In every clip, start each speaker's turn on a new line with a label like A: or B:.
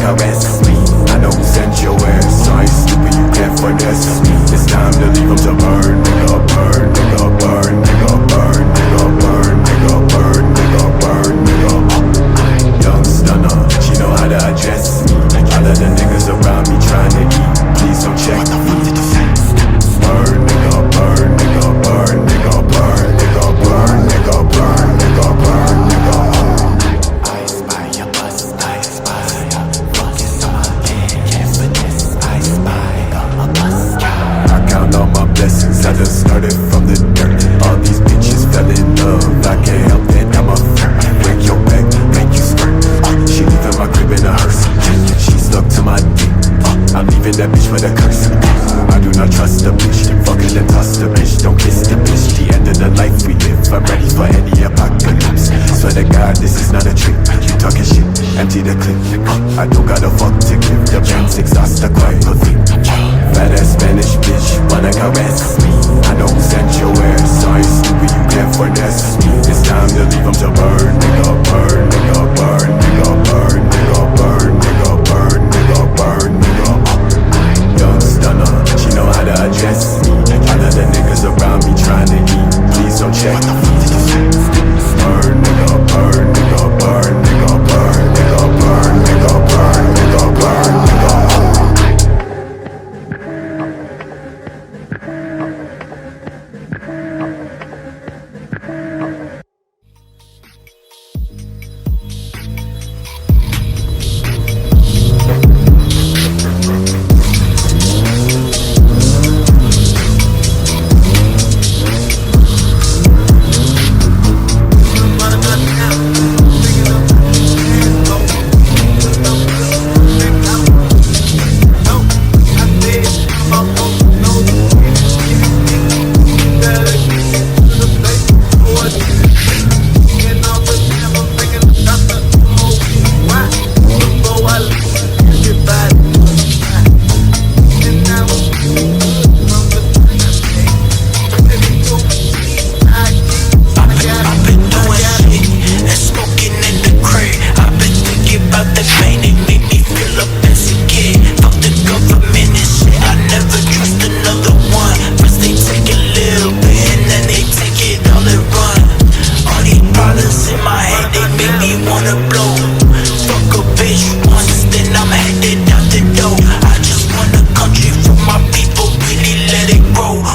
A: like I rest me. I know who sent your ass, so I ain't stupid, you can't finesse me. It's time to leave them to burn, nigga, burn, nigga, burn, nigga, burn, nigga, burn, nigga, burn, nigga, burn, nigga. Young stunner, she know how to address me. All of the niggas around me trying to eat, please don't check me. Burn, nigga, burn, nigga, burn, nigga, burn, nigga, burn, nigga, burn, nigga, burn, nigga. I spy your bus, I spy your fucking on my head, can't finesse. I spy a bus. I count all my blessings, I done started from the dirt. All these bitches fell in love, I can't help it, I'm a flirt. Break your back, make you skirt. She leaving my crib in a hearse. She stuck to my dick. I'm leaving that bitch with a curse. I do not trust the bitch. Fuck it and toss the bitch. Don't kiss the bitch. The end of the life we live. I'm ready for any apocalypse. Swear to God, this is not a trick. You talking shit, empty the clip. I don't got a fuck to give. The brains exhaust the quiet thing. Fat ass Spanish bitch, wanna caress me. I know who sent your ass, so I ain't stupid, you can't finesse me. It's time to leave them to burn, nigga, burn, nigga, burn, nigga, burn, nigga, burn, nigga, burn, nigga, burn, nigga. Young stunner, she know how to address me. All of the niggas around me trying to eat, please don't check me. Burn, nigga, burn, nigga, burn, nigga, burn, nigga, burn, nigga, burn, nigga, burn, nigga.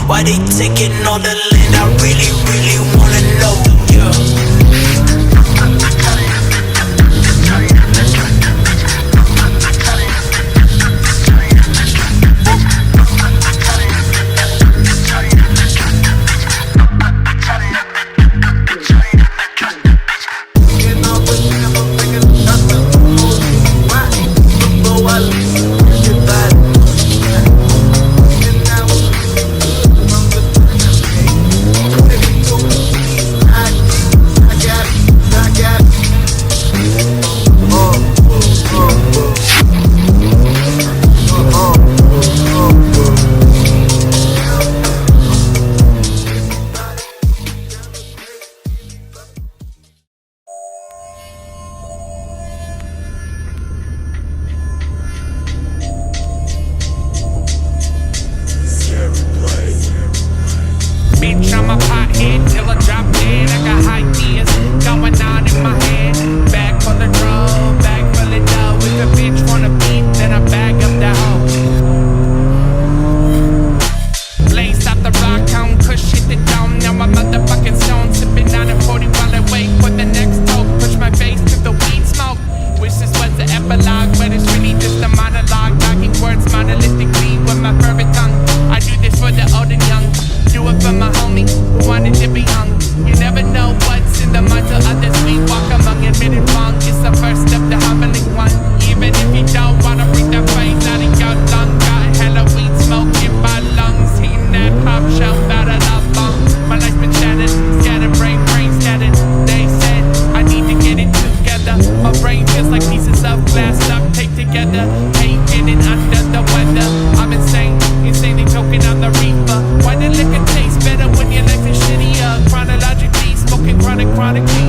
B: Why they taking all the land? I really, really wanna know, yeah.
C: Bitch, I'm a pothead till I drop dead. I got ideas going on in my head. Bag full of drum, bag full of dough. If a bitch wanna beat, then I bag up the hoe. Blaze out the rock, count, push hit the dome. Now I'm motherfucking stone, sipping on a 40 while I wait for the next toke. Push my face to the weed smoke. Wish this was the epilogue, but it's really just a monologue. Talking words monolithically with my fervent tongue. I do this for the old and young. Do it for my homie who wanted to be hung. You never know what's in the minds of others. We walk among admitted wrong. It's the first step to humbling one. Even if you don't wanna breathe that phrase out of your lung. Got hella weed smoke in my lungs. Hitting that pop shelf out of the bomb. My life's been shattered, scattered, brain scattered. They said I need to get it together. My brain feels like pieces of glass duct taped together. Hate getting under the weather. I'm insane, insanely choking on the reaper. Why the liquor taste better when your life is shittier? Chronologically, smoking chronically.